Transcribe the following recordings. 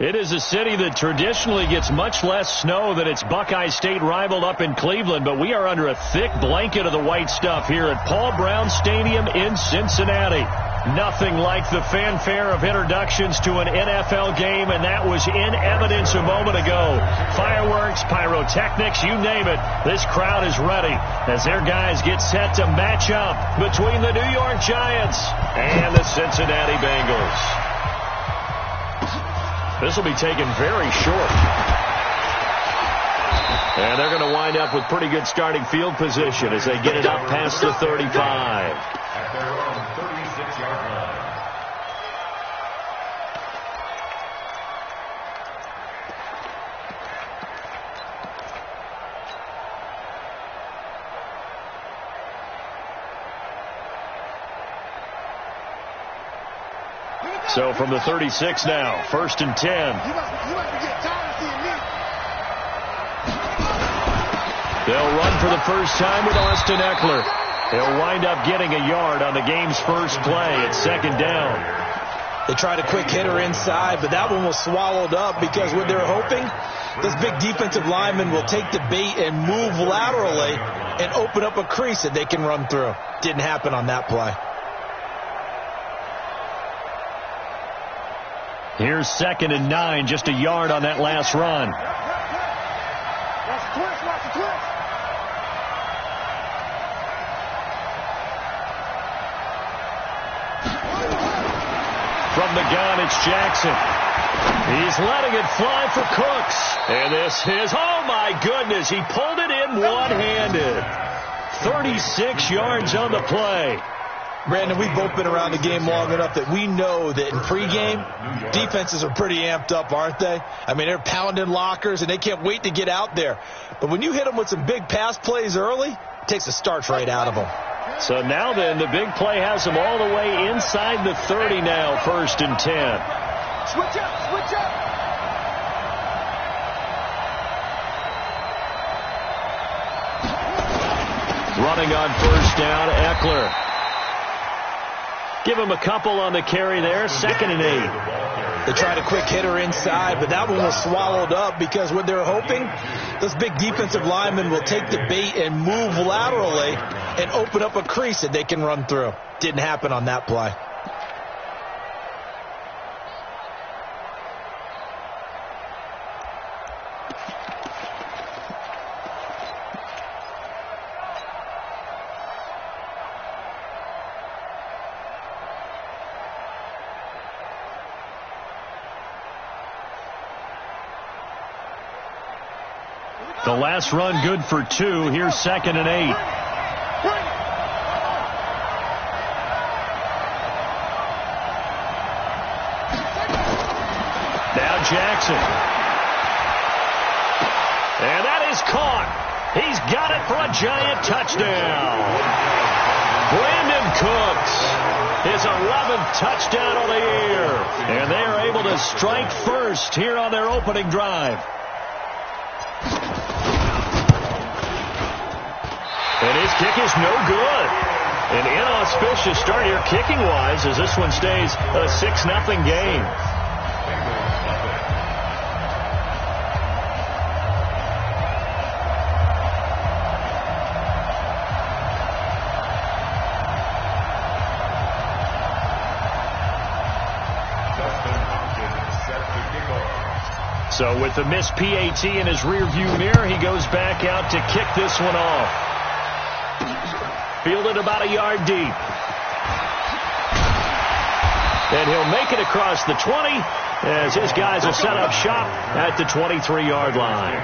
It is a city that traditionally gets much less snow than its Buckeye State rival up in Cleveland, but we are under a thick blanket of the white stuff here at Paul Brown Stadium in Cincinnati. Nothing like the fanfare of introductions to an NFL game, and that was in evidence a moment ago. Fireworks, pyrotechnics, you name it. This crowd is ready as their guys get set to match up between the New York Giants and the Cincinnati Bengals. This will be taken very short. And they're going to wind up with pretty good starting field position as they get it up past the 35. At their own 36-yard line. So from the 36 now, 1st and 10. They'll run for the first time with Austin Eckler. He'll wind up getting a yard on the game's first play. It's 2nd down. They tried a quick hitter inside, but that one was swallowed up because what they're hoping, this big defensive lineman will take the bait and move laterally and open up a crease that they can run through. Didn't happen on that play. Here's 2nd and 9, just a yard on that last run. From the gun, it's Jackson. He's letting it fly for Cooks. And this is, oh my goodness, he pulled it in one-handed. 36 yards on the play. Brandon, we've both been around the game long enough that we know that in pregame, defenses are pretty amped up, aren't they? I mean, they're pounding lockers, and they can't wait to get out there. But when you hit them with some big pass plays early, it takes the starch right out of them. So now then, the big play has them all the way inside the 30 now, 1st and 10. Switch up, switch up. Running on 1st down, Eckler. Give him a couple on the carry there, 2nd and 8. They tried a quick hitter inside, but that one was swallowed up because what they're hoping, this big defensive lineman will take the bait and move laterally and open up a crease that they can run through. Didn't happen on that play. The last run good for 2. Here's 2nd and 8. Now Jackson. And that is caught. He's got it for a giant touchdown. Brandon Cooks, his 11th touchdown of the year. And they are able to strike first here on their opening drive. And his kick is no good. An inauspicious start here kicking-wise as this one stays a 6-0 game. So with the missed PAT in his rearview mirror, he goes back out to kick this one off. Fielded about a yard deep. And he'll make it across the 20 as his guys will set up shop at the 23-yard line.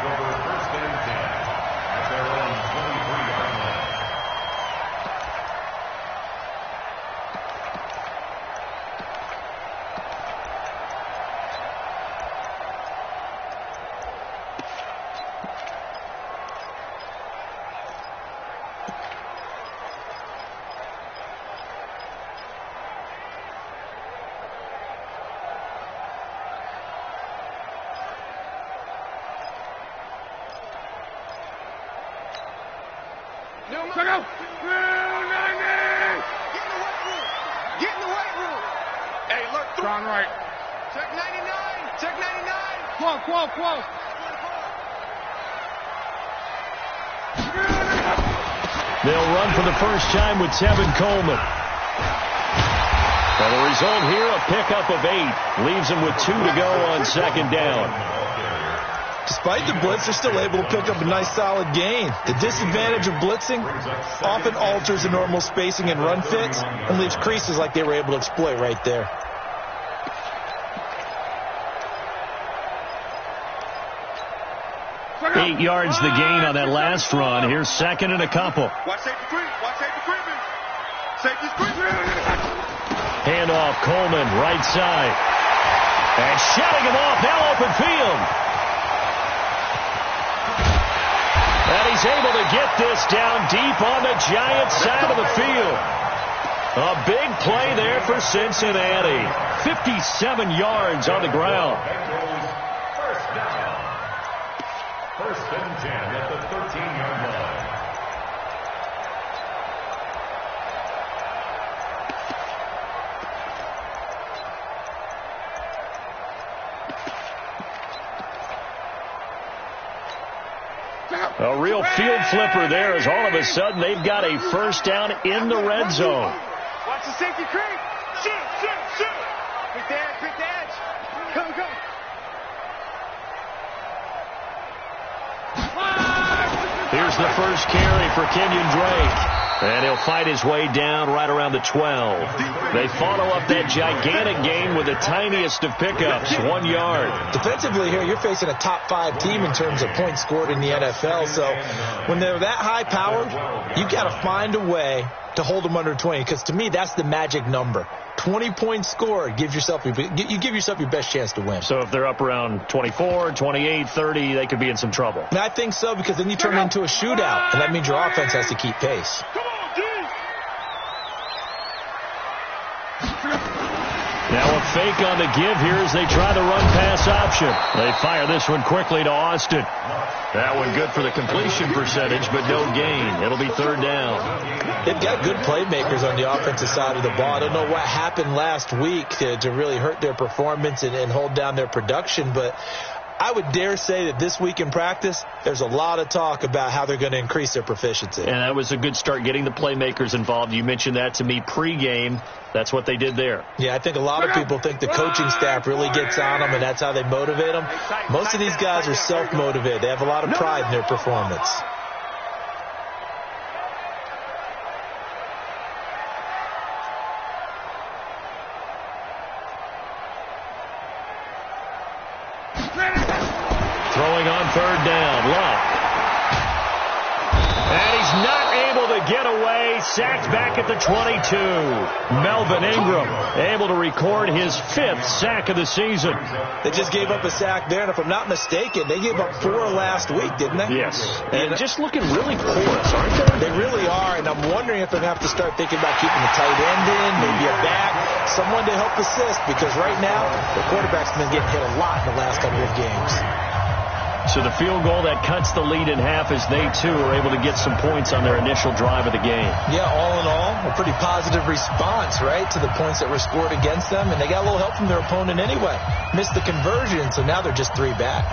Check out. Get in the weight room. Hey, look. Tron right. Check 99. Check 99. Quo. They'll run for the first time with Tevin Coleman. And the result here, a pickup of 8. Leaves him with 2 to go on second down. Despite the blitz, they're still able to pick up a nice solid gain. The disadvantage of blitzing often alters the normal spacing and run fits and leaves creases like they were able to exploit right there. Eight yards the gain on that last run. Here's second and a couple. Watch safety creep. Safety's creeping. Handoff, Coleman, right side. And shutting him off, now open field. And he's able to get this down deep on the Giants side of the field. A big play there for Cincinnati. 57 yards on the ground. First and 10 at the 13-yard line. A real field flipper there as all of a sudden they've got a first down in the red zone. Watch the safety creep. Shoot. Pick the edge. Go. Here's the first carry for Kenyon Drake. And he'll fight his way down right around the 12. They follow up that gigantic gain with the tiniest of pickups, 1 yard. Defensively here, you're facing a top 5 team in terms of points scored in the NFL. So when they're that high powered, you've got to find a way to hold them under 20. Because to me, that's the magic number. 20 points scored, you give yourself your best chance to win. So if they're up around 24, 28, 30, they could be in some trouble. And I think so, because then you turn it into a shootout, and that means your offense has to keep pace. Now a fake on the give here as they try the run-pass option. They fire this one quickly to Austin. That one good for the completion percentage, but no gain. It'll be third down. They've got good playmakers on the offensive side of the ball. I don't know what happened last week to really hurt their performance and hold down their production, but I would dare say that this week in practice, there's a lot of talk about how they're going to increase their proficiency. And that was a good start getting the playmakers involved. You mentioned that to me pregame. That's what they did there. Yeah, I think a lot of people think the coaching staff really gets on them, and that's how they motivate them. Most of these guys are self-motivated. They have a lot of pride in their performance. Throwing on third down, Love. And he's not able to get away. Sacked back at the 22. Melvin Ingram able to record his 5th sack of the season. They just gave up a sack there, and if I'm not mistaken, they gave up 4 last week, didn't they? Yes. And just looking really porous, aren't they? They really are, and I'm wondering if they're going to have to start thinking about keeping the tight end in, maybe a back, someone to help assist, because right now the quarterback's been getting hit a lot in the last couple of games. So the field goal that cuts the lead in half as they, too, are able to get some points on their initial drive of the game. Yeah, all in all, a pretty positive response, right, to the points that were scored against them. And they got a little help from their opponent anyway. Missed the conversion, so now they're just 3 back.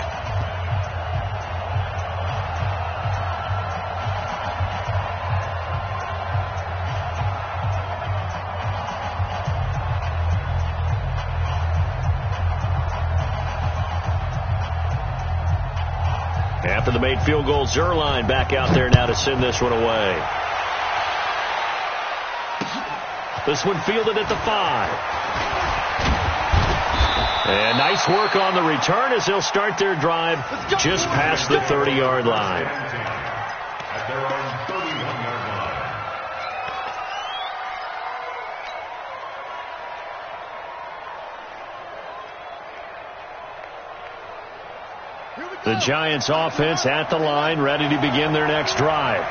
After the made field goal, Zerline back out there now to send this one away. This one fielded at the 5. And nice work on the return as they'll start their drive just past the 30-yard line. At their own 31-yard line. The Giants offense at the line, ready to begin their next drive.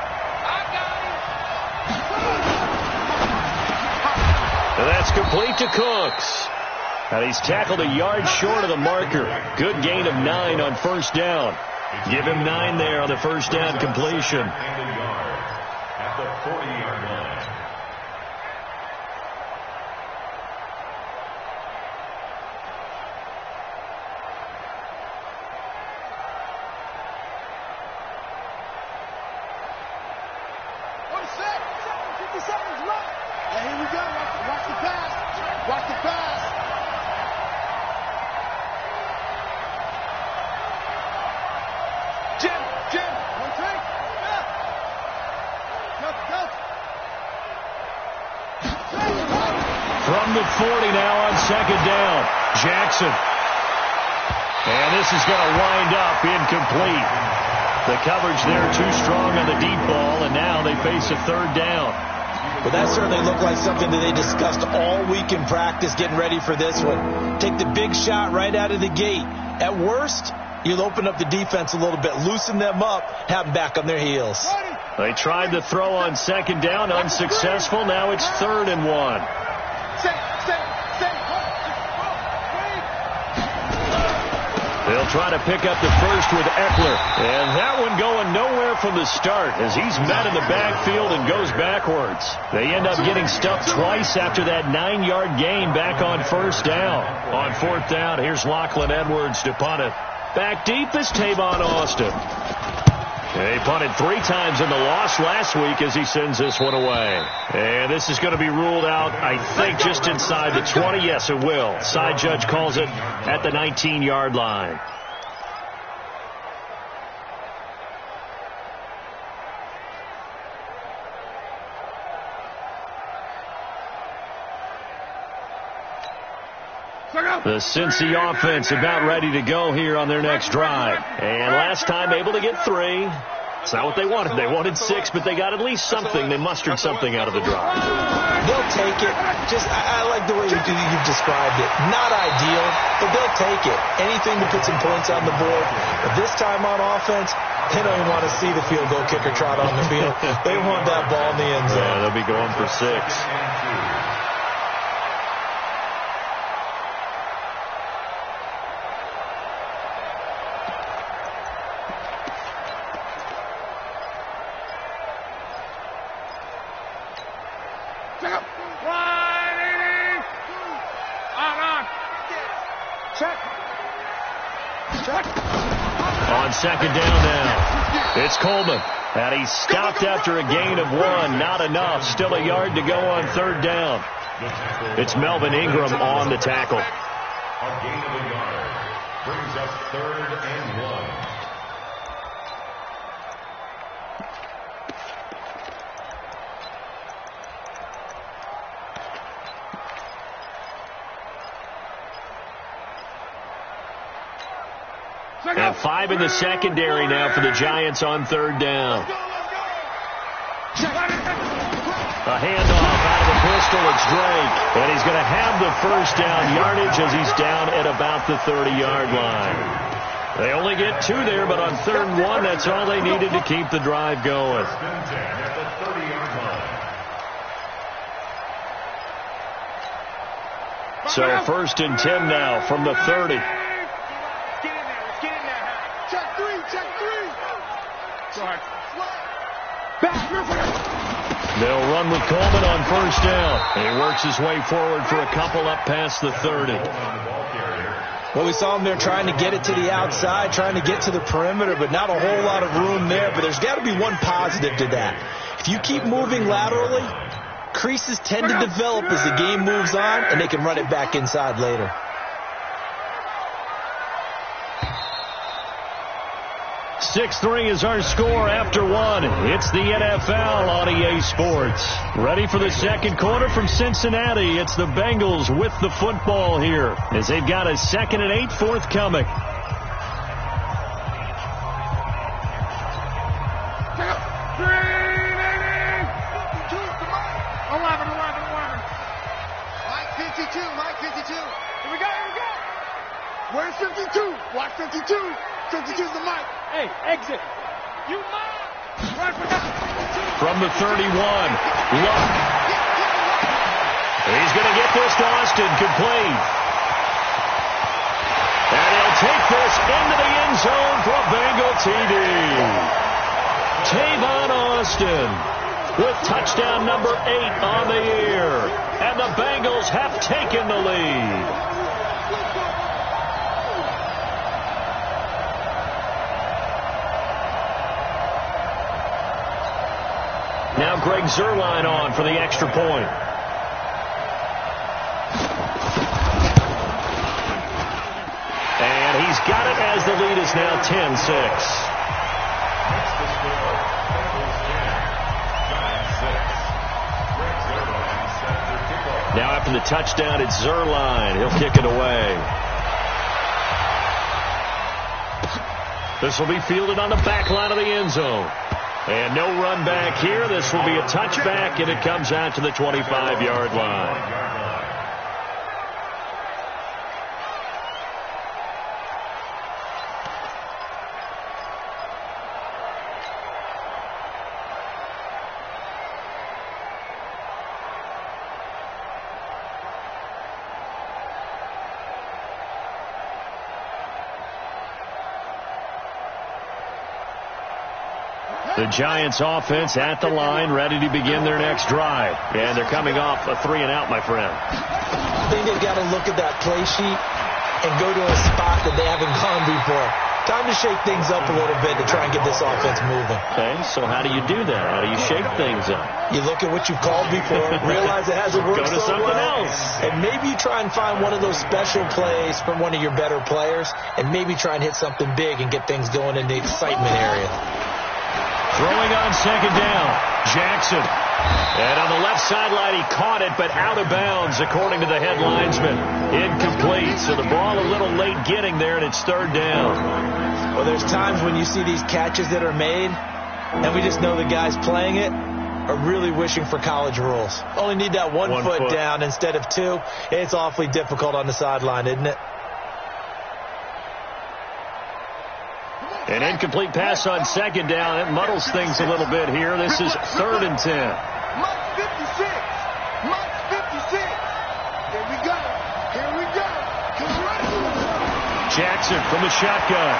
And that's complete to Cooks. And he's tackled a yard short of the marker. Good gain of 9 on first down. Give him 9 there on the first down completion. At the 40-yard line. Hey, here we go. Watch the pass. Watch the pass. Jim. 1-3. Go. From the 40 now on second down. Jackson. And this is going to wind up incomplete. The coverage there too strong on the deep ball, and now they face a third down. Well, that certainly looked like something that they discussed all week in practice, getting ready for this one. Take the big shot right out of the gate. At worst, you'll open up the defense a little bit, loosen them up, have them back on their heels. They tried to throw on second down, unsuccessful. Now it's 3rd and 1. They'll try to pick up the first with Eckler. And that one going nowhere from the start as he's met in the backfield and goes backwards. They end up getting stuffed twice after that 9-yard gain back on first down. On 4th down, here's Lachlan Edwards to punt it. Back deep is Tavon Austin. He punted 3 times in the loss last week as he sends this one away. And this is going to be ruled out, I think, just inside the 20. Yes, it will. Side judge calls it at the 19-yard line. The Cincy offense about ready to go here on their next drive. And last time able to get 3. It's not what they wanted. They wanted 6, but they got at least something. They mustered something out of the drive. They'll take it. I like the way you've described it. Not ideal, but they'll take it. Anything to put some points on the board. But this time on offense, they don't even want to see the field goal kicker trot on the field. They want that ball in the end zone. Yeah, they'll be going for 6. On second down now, it's Coleman. And he's stopped after a gain of 1. Not enough. Still a yard to go on 3rd down. It's Melvin Ingram on the tackle. A gain of a yard brings up 3rd and 1. And 5 in the secondary now for the Giants on 3rd down. A handoff out of the pistol. It's Drake. And he's going to have the first down yardage as he's down at about the 30-yard line. They only get 2 there, but on 3rd and 1, that's all they needed to keep the drive going. So 1st and 10 now from the 30. They'll run with Coleman on 1st down. And he works his way forward for a couple up past the 30. Well, we saw him there trying to get it to the outside, trying to get to the perimeter, but not a whole lot of room there. But there's got to be one positive to that. If you keep moving laterally, creases tend to develop as the game moves on, and they can run it back inside later. .6-3 is our score after 1. It's the NFL on EA Sports. Ready for the second quarter from Cincinnati. It's the Bengals with the football here as they've got a 2nd and 8 forthcoming. Mike 52. Here we go. Where's 52? Watch 52. 52's the mic. Hey, exit. You might. From the 31. Luck. He's going to get this to Austin, complete. And he'll take this into the end zone for a Bengal TD. Tavon Austin with touchdown number 8 on the year. And the Bengals have taken the lead. Now Greg Zuerlein on for the extra point. the lead is now 10-6. Now after the touchdown, it's Zerline. He'll kick it away. This will be fielded on the back line of the end zone. And no run back here. This will be a touchback, and it comes out to the 25-yard line. The Giants offense at the line, ready to begin their next drive. And they're coming off a 3-and-out, my friend. I think they've got to look at that play sheet and go to a spot that they haven't gone before. Time to shake things up a little bit to try and get this offense moving. Okay, so how do you do that? How do you shake things up? You look at what you've called before, realize it hasn't worked so well. Else. And maybe you try and find one of those special plays from one of your better players, and maybe try and hit something big and get things going in the excitement area. Throwing on second down, Jackson. And on the left sideline, he caught it, but out of bounds, according to the head linesman. Incomplete, so the ball a little late getting there, and it's third down. Well, there's times when you see these catches that are made, and we just know the guys playing it are really wishing for college rules. Only need that one foot down instead of two. It's awfully difficult on the sideline, isn't it? An incomplete pass on second down. It muddles things a little bit here. This is 3rd and 10. Mike 56. Mike 56. Here we go. Here we go. Jackson from the shotgun.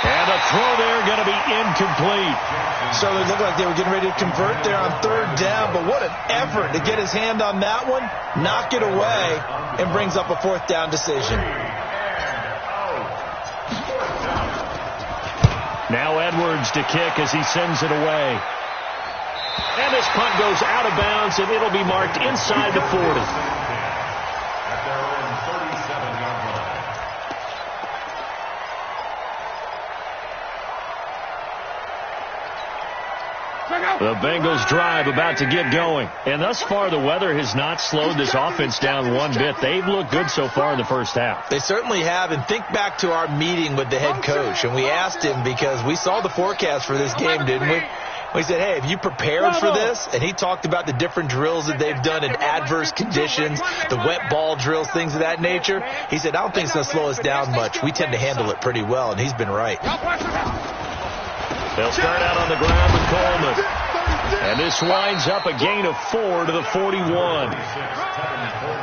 And a throw there going to be incomplete. So it looked like they were getting ready to convert there on 3rd down, but what an effort to get his hand on that one, knock it away, and brings up a 4th down decision. Now Edwards to kick as he sends it away. And this punt goes out of bounds, and it'll be marked inside the 40. At their own 37-yard line. The Bengals drive about to get going. And thus far, the weather has not slowed this offense down one bit. They've looked good so far in the first half. They certainly have. And think back to our meeting with the head coach. And we asked him, because we saw the forecast for this game, didn't we? We said, hey, have you prepared for this? And he talked about the different drills that they've done in adverse conditions, the wet ball drills, things of that nature. He said, I don't think it's going to slow us down much. We tend to handle it pretty well, and he's been right. They'll start out on the ground with Coleman. And this winds up a gain of 4 to the 41.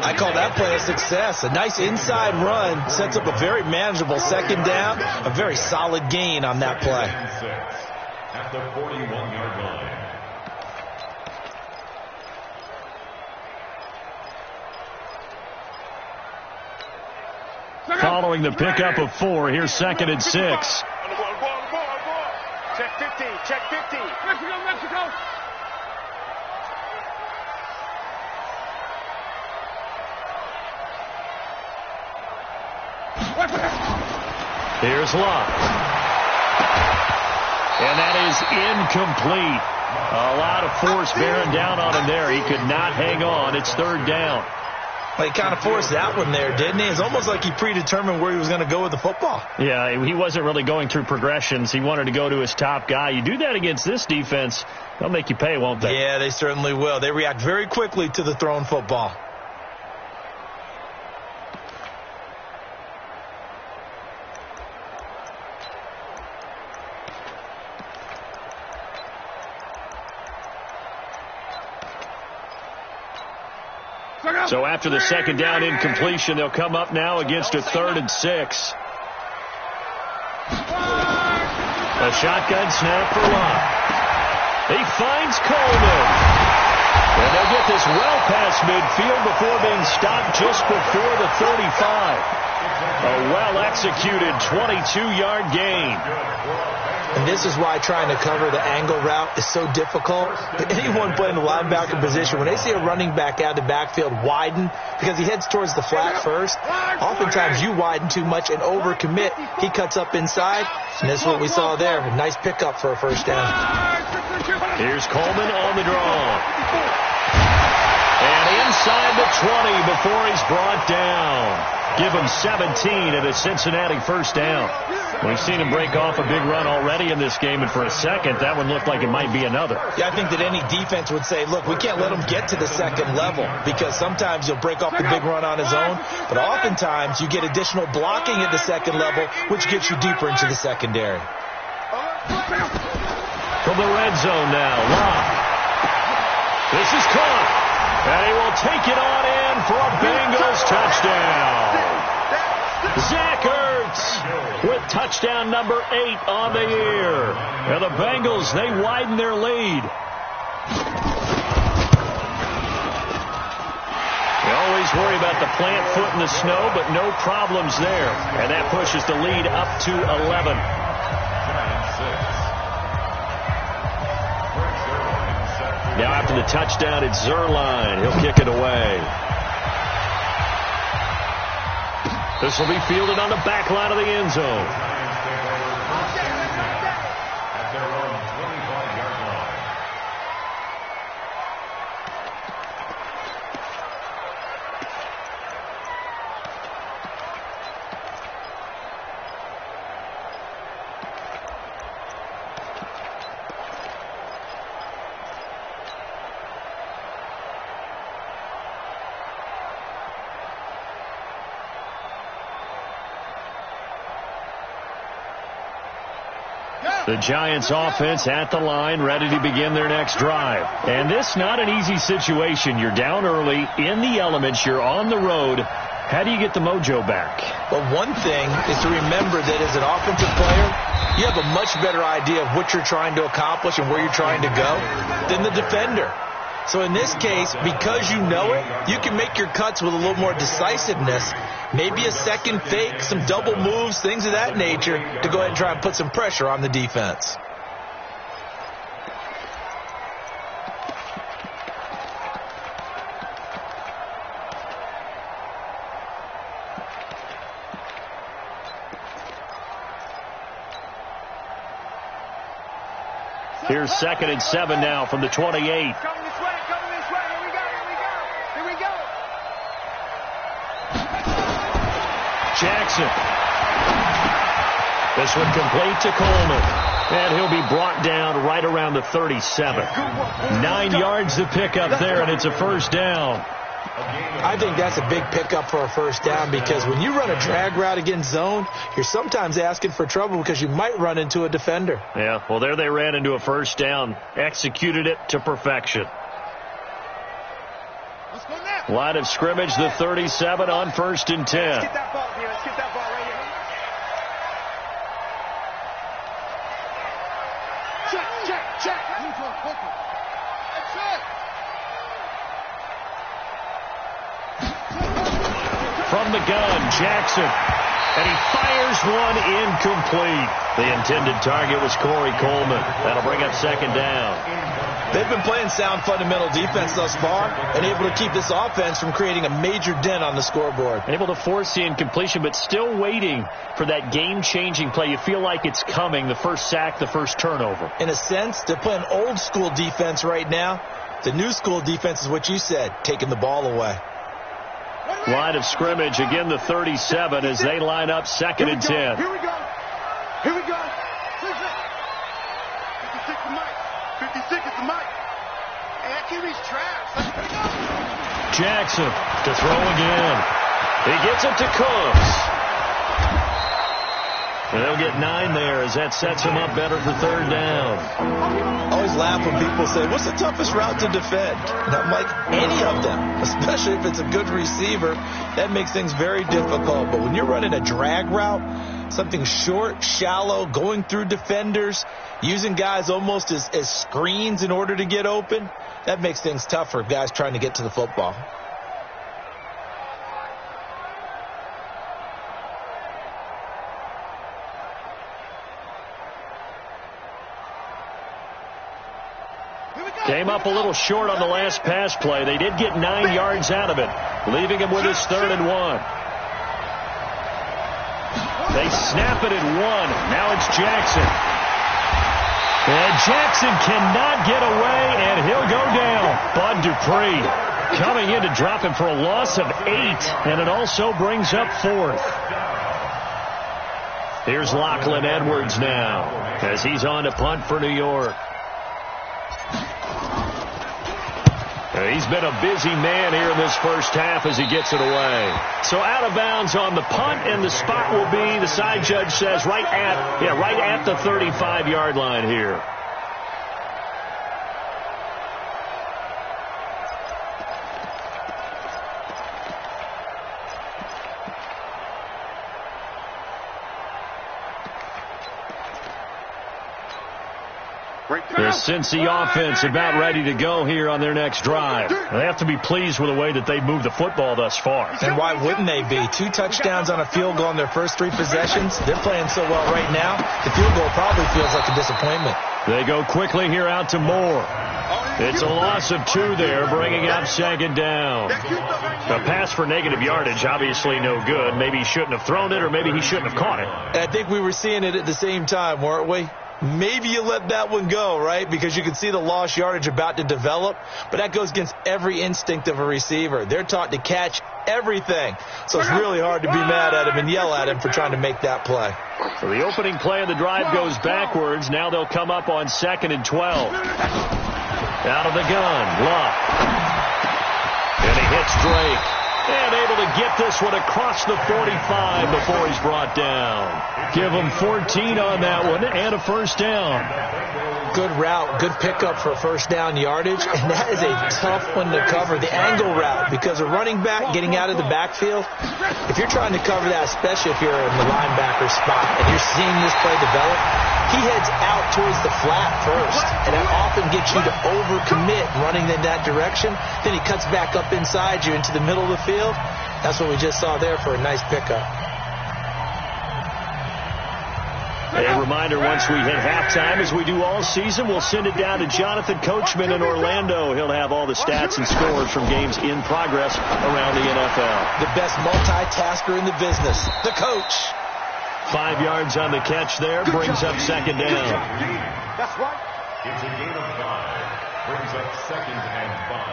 I call that play a success. A nice inside run sets up a very manageable second down, a very solid gain on that play. At the 41-yard line. Following the pickup of 4, here's 2nd and 6. Check 50, check 50. Mexico, Mexico. Here's Locke. And that is incomplete. A lot of force bearing down on him there. He could not hang on. It's 3rd down. Well, he kind of forced that one there, didn't he? It's almost like he predetermined where he was going to go with the football. Yeah, he wasn't really going through progressions. He wanted to go to his top guy. You do that against this defense, they'll make you pay, won't they? Yeah, they certainly will. They react very quickly to the thrown football. So after the second down incompletion, they'll come up now against a 3rd and 6. A shotgun snap for Locke. He finds Coleman. And they'll get this well past midfield before being stopped just before the 35. A well-executed 22-yard gain. And this is why trying to cover the angle route is so difficult. Anyone playing the linebacker position, when they see a running back out of the backfield widen because he heads towards the flat first, oftentimes you widen too much and overcommit. He cuts up inside, and that's what we saw there. A nice pickup for a first down. Here's Coleman on the draw. And inside the 20 before he's brought down. Give him 17 at a Cincinnati first down. We've seen him break off a big run already in this game, and for a second, that one looked like it might be another. Yeah, I think that any defense would say, look, we can't let him get to the second level because sometimes he'll break off the big run on his own, but oftentimes you get additional blocking at the second level, which gets you deeper into the secondary. From the red zone now, Locke. This is caught, and he will take it on in for a Bengals touchdown. Zach Ertz with touchdown number 8 on the year. And the Bengals, they widen their lead. They always worry about the plant foot in the snow, but no problems there. And that pushes the lead up to 11. Now after the touchdown, it's Zerline. He'll kick it away. This will be fielded on the back line of the end zone. The Giants offense at the line, ready to begin their next drive. And this not an easy situation. You're down early, in the elements, you're on the road. How do you get the mojo back? Well, one thing is to remember that as an offensive player, you have a much better idea of what you're trying to accomplish and where you're trying to go than the defender. So in this case, because you know it, you can make your cuts with a little more decisiveness. Maybe a second fake, some double moves, things of that nature to go ahead and try and put some pressure on the defense. Here's 2nd and 7 now from the 28. Coming this way, here we go. Jackson. This one complete to Coleman. And he'll be brought down right around the 37. 9 yards to pick up there, and it's a first down. I think that's a big pickup for a first down because when you run a drag route against zone, you're sometimes asking for trouble because you might run into a defender. Yeah, well, there they ran into a first down. Executed it to perfection. Line of scrimmage, the 37 on 1st and 10. Let's get that ball here. Let's get that ball right here. Check. That's it. From the gun, Jackson. And he fires one incomplete. The intended target was Corey Coleman. That'll bring up 2nd down. They've been playing sound fundamental defense thus far and able to keep this offense from creating a major dent on the scoreboard. Able to force the incompletion, but still waiting for that game-changing play. You feel like it's coming, the first sack, the first turnover. In a sense, they're playing old school defense right now. The new school defense is what you said, taking the ball away. Line of scrimmage, again the 37 as they line up 2nd and 10. Here we go. 56 to Mike. 56 is the Mike. And that QB's trash. Let's go. Jackson to throw again. He gets it to Cooks. And they'll get 9 there as that sets him up better for 3rd down. I always laugh when people say, what's the toughest route to defend? And I'm like, any of them, especially if it's a good receiver. That makes things very difficult. But when you're running a drag route, something short, shallow, going through defenders, using guys almost as screens in order to get open, that makes things tough for guys trying to get to the football. Came up a little short on the last pass play. They did get 9 yards out of it, leaving him with his 3rd and 1. They snap it at 1. Now it's Jackson. And Jackson cannot get away, and he'll go down. Bud Dupree coming in to drop him for a loss of 8, and it also brings up 4th. Here's Lachlan Edwards now as he's on to punt for New York. He's been a busy man here in this first half as he gets it away. So out of bounds on the punt, and the spot will be, the side judge says, right at the 35-yard line here. The Cincy offense about ready to go here on their next drive. They have to be pleased with the way that they've moved the football thus far. And why wouldn't they be? 2 touchdowns on a field goal in their first 3 possessions. They're playing so well right now, the field goal probably feels like a disappointment. They go quickly here out to Moore. It's a loss of 2 there, bringing up 2nd down. A pass for negative yardage, obviously no good. Maybe he shouldn't have thrown it, or maybe he shouldn't have caught it. I think we were seeing it at the same time, weren't we? Maybe you let that one go, right? Because you can see the lost yardage about to develop. But that goes against every instinct of a receiver. They're taught to catch everything. So it's really hard to be mad at him and yell at him for trying to make that play. So the opening play of the drive goes backwards. Now they'll come up on 2nd and 12. Out of the gun, Luck. And he hits Drake. And able to get this one across the 45 before he's brought down. Give him 14 on that one and a first down. Good route, good pickup for first down yardage, and that is a tough one to cover, the angle route, because a running back getting out of the backfield, if you're trying to cover that, especially if you're in the linebacker spot and you're seeing this play develop, he heads out towards the flat first, and that often gets you to overcommit running in that direction. Then he cuts back up inside you into the middle of the field. That's what we just saw there for a nice pickup. A reminder, once we hit halftime, as we do all season, we'll send it down to Jonathan Coachman in Orlando. He'll have all the stats and scores from games in progress around the NFL. The best multitasker in the business, the coach. 5 yards on the catch there, brings up 2nd down. That's right. It's a gain of 5. Brings up 2nd and 5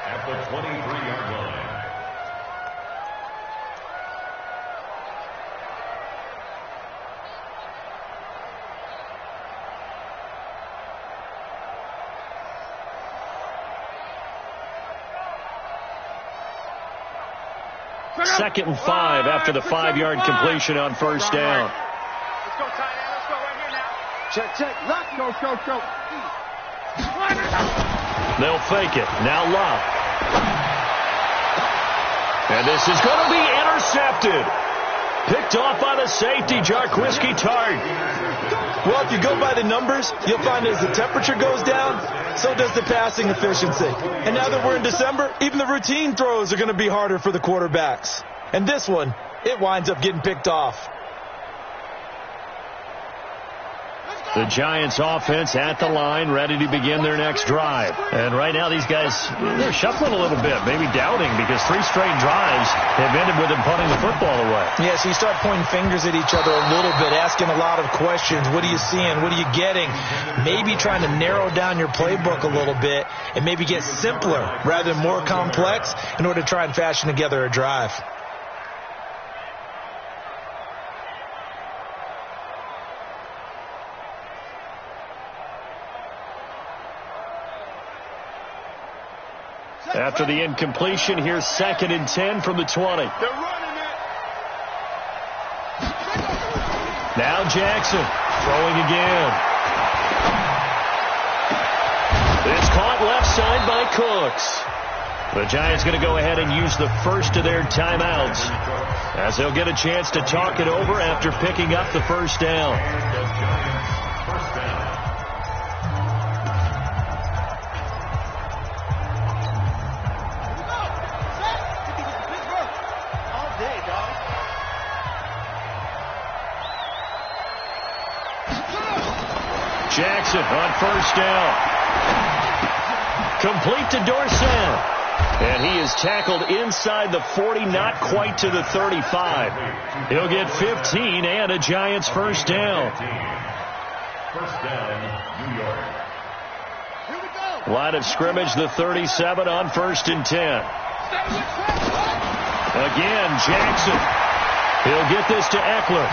at the 23-yard line. Second and 5 after the 5-yard completion on first down. Let's go, tight end. Let's go right here now. Check. Lock. Go. They'll fake it. Now Love. And this is going to be intercepted. Picked off by the safety, Jarquiski Tart. Well, if you go by the numbers, you'll find as the temperature goes down, so does the passing efficiency. And now that we're in December, even the routine throws are going to be harder for the quarterbacks. And this one, it winds up getting picked off. The Giants offense at the line, ready to begin their next drive. And right now these guys, they're shuffling a little bit, maybe doubting, because 3 straight drives have ended with them punting the football away. Yeah, so you start pointing fingers at each other a little bit, asking a lot of questions. What are you seeing? What are you getting? Maybe trying to narrow down your playbook a little bit and maybe get simpler rather than more complex in order to try and fashion together a drive. After the incompletion, here's 2nd and 10 from the 20. They're running it. Now Jackson throwing again. It's caught left side by Cooks. The Giants going to go ahead and use the first of their timeouts, as they'll get a chance to talk it over after picking up the first down. Jackson on first down. Complete to Dorsett. And he is tackled inside the 40, not quite to the 35. He'll get 15 and a Giants first down. First down, New York. Here we go. Line of scrimmage, the 37 on 1st and 10. Again, Jackson. He'll get this to Eckler.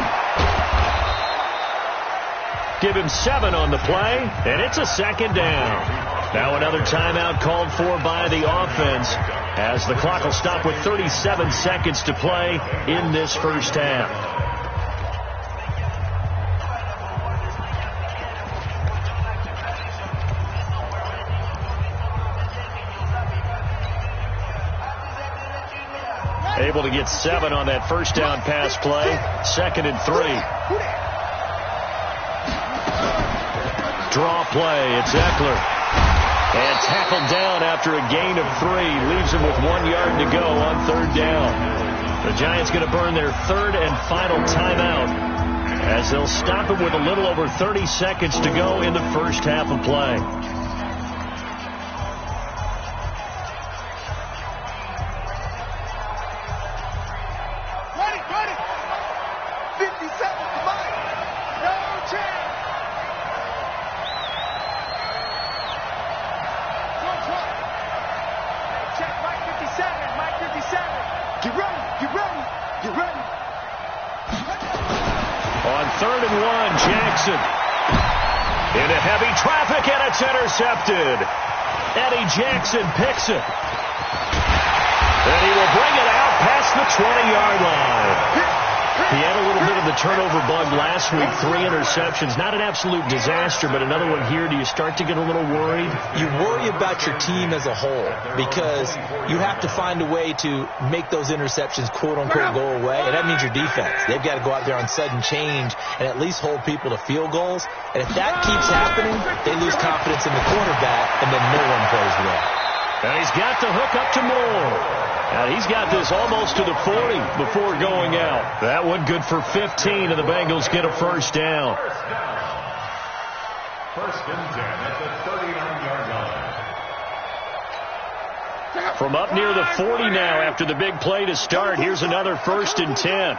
Give him 7 on the play, and it's a second down. Now another timeout called for by the offense as the clock will stop with 37 seconds to play in this first half. Able to get 7 on that first down pass play. 2nd and 3. Draw play. It's Eckler. And tackled down after a gain of 3. Leaves him with 1 yard to go on 3rd down. The Giants going to burn their 3rd and final timeout as they'll stop him with a little over 30 seconds to go in the first half of play. Ready. 57, come on. No chance. Check, Mike 57, Mike 57. Get ready. On 3rd and 1, Jackson. Into heavy traffic, and it's intercepted. Eddie Jackson picks it. And he will bring it out past the 20-yard line. He had a little bit of the turnover bug last week, 3 interceptions. Not an absolute disaster, but another one here. Do you start to get a little worried? You worry about your team as a whole because you have to find a way to make those interceptions, quote-unquote, go away, and that means your defense. They've got to go out there on sudden change and at least hold people to field goals. And if that keeps happening, they lose confidence in the quarterback, and then no one plays well. And he's got to hook up to Moore. And he's got this almost to the 40 before going out. That one good for 15, and the Bengals get a first down. First and 10 at the 39-yard line. From up near the 40 now after the big play to start, here's another 1st and 10.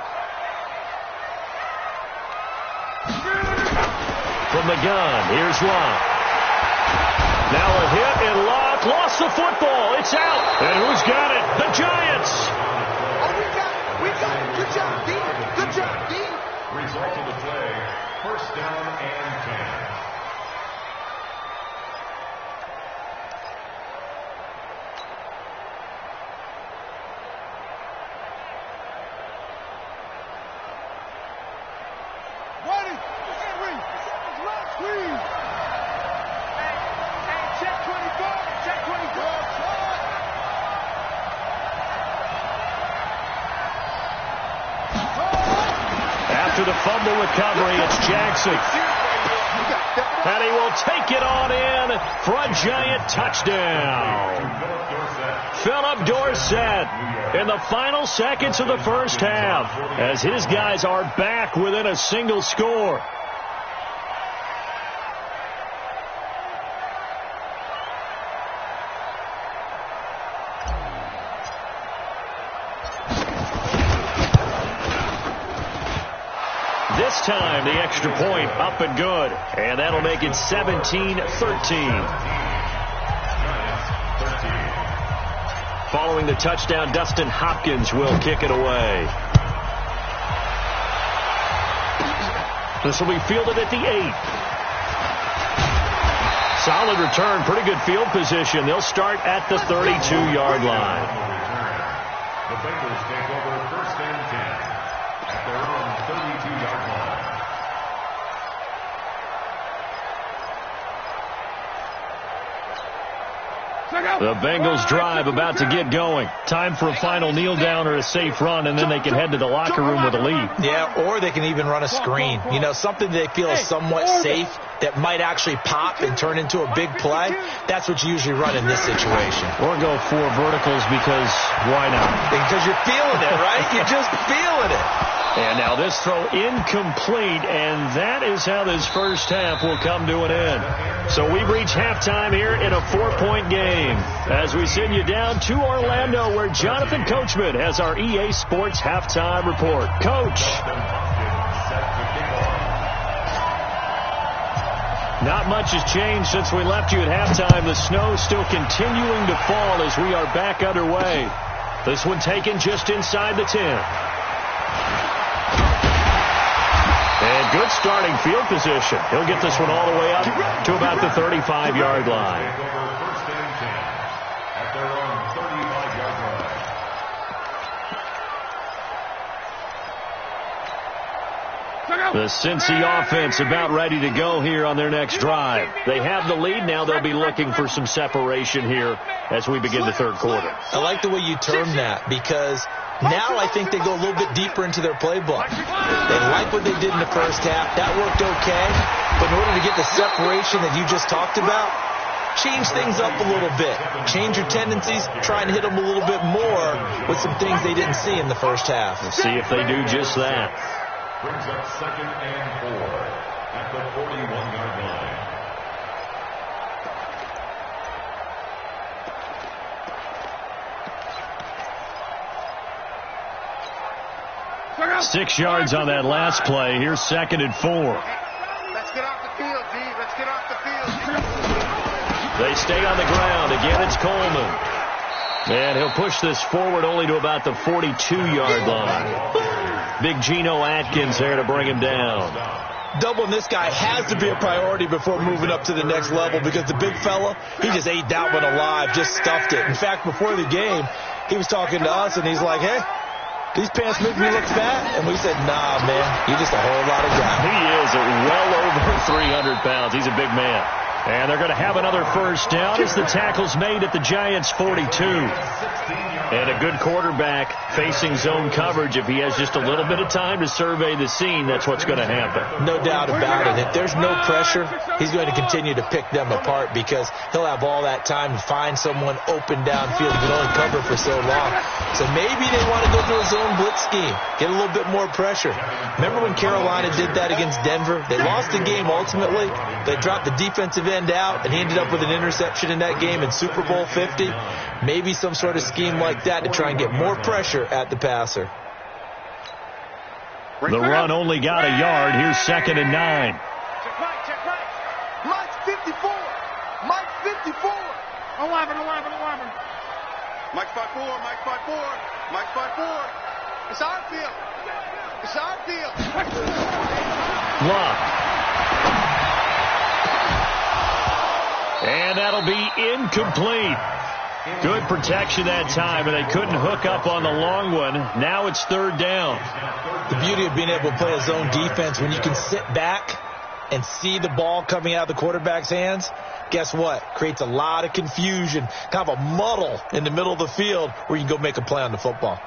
From the gun, here's Locke. Now a hit, and Locke lost the football. It's out. And who's got it? The Giants. Oh, we got it. Good job, D. Result of the play, first down and 10. Ready. Check 24. After the fumble recovery, it's Jackson. And he will take it on in for a Giant touchdown. Philip Dorsett in the final seconds of the first half as his guys are back within a single score. This time, the extra point up and good. And that'll make it 17-13. Following the touchdown, Dustin Hopkins will kick it away. This will be fielded at the 8. Solid return, pretty good field position. They'll start at the 32-yard line. The Bengals take over first and 10 at their own 32-yard line. Check out. The Bengals drive about to get going. Time for a final kneel down or a safe run, and then they can head to the locker room with a lead. Yeah, or they can even run a screen. You know, something they feel is somewhat safe that might actually pop and turn into a big play. That's what you usually run in this situation. Or go 4 verticals because why not? Because you're feeling it, right? You're just feeling it. And now this throw incomplete, and that is how this first half will come to an end. So we've reached halftime here in a 4-point game as we send you down to Orlando where Jonathan Coachman has our EA Sports halftime report. Coach. Not much has changed since we left you at halftime. The snow still continuing to fall as we are back underway. This one taken just inside the 10. And good starting field position. He'll get this one all the way up to about the 35-yard line. At their own 35-yard line. The Cincy offense about ready to go here on their next drive. They have the lead now. They'll be looking for some separation here as we begin the third quarter. I like the way you term that because now I think they go a little bit deeper into their playbook. They like what they did in the first half. That worked okay. But in order to get the separation that you just talked about, change things up a little bit. Change your tendencies. Try and hit them a little bit more with some things they didn't see in the first half. We'll see if they do just that. Brings up 2nd and 4 at the 41-yard line. 6 yards on that last play. Here's 2nd and 4. Let's get off the field, G. Let's get off the field. They stay on the ground. Again, it's Coleman. And he'll push this forward only to about the 42-yard line. Big Geno Atkins there to bring him down. Doubling this guy has to be a priority before moving up to the next level because the big fella, he just ate that one alive, just stuffed it. In fact, before the game, he was talking to us, and he's like, hey, these pants make me look fat. And we said, nah, man, you're just a whole lot of guy. He is at well over 300 pounds. He's a big man. And they're going to have another first down as the tackle's made at the Giants' 42. And a good quarterback facing zone coverage. If he has just a little bit of time to survey the scene, that's what's going to happen. No doubt about it. If there's no pressure, he's going to continue to pick them apart because he'll have all that time to find someone open downfield who can only cover for so long. So maybe they want to go to a zone blitz scheme, get a little bit more pressure. Remember when Carolina did that against Denver? They lost the game ultimately. They dropped the defensive end out, and he ended up with an interception in that game in Super Bowl 50. Maybe some sort of scheme like that to try and get more pressure at the passer. The run only got a yard. Here's 2nd and 9. Check right. Mike's 54. Mike's 54. 11. Mike's 5'4". Mike's 5'4". It's our field. Love. And that'll be incomplete. Good protection that time, and they couldn't hook up on the long one. Now it's 3rd down. The beauty of being able to play a zone defense, when you can sit back and see the ball coming out of the quarterback's hands, guess what? Creates a lot of confusion, kind of a muddle in the middle of the field where you can go make a play on the football.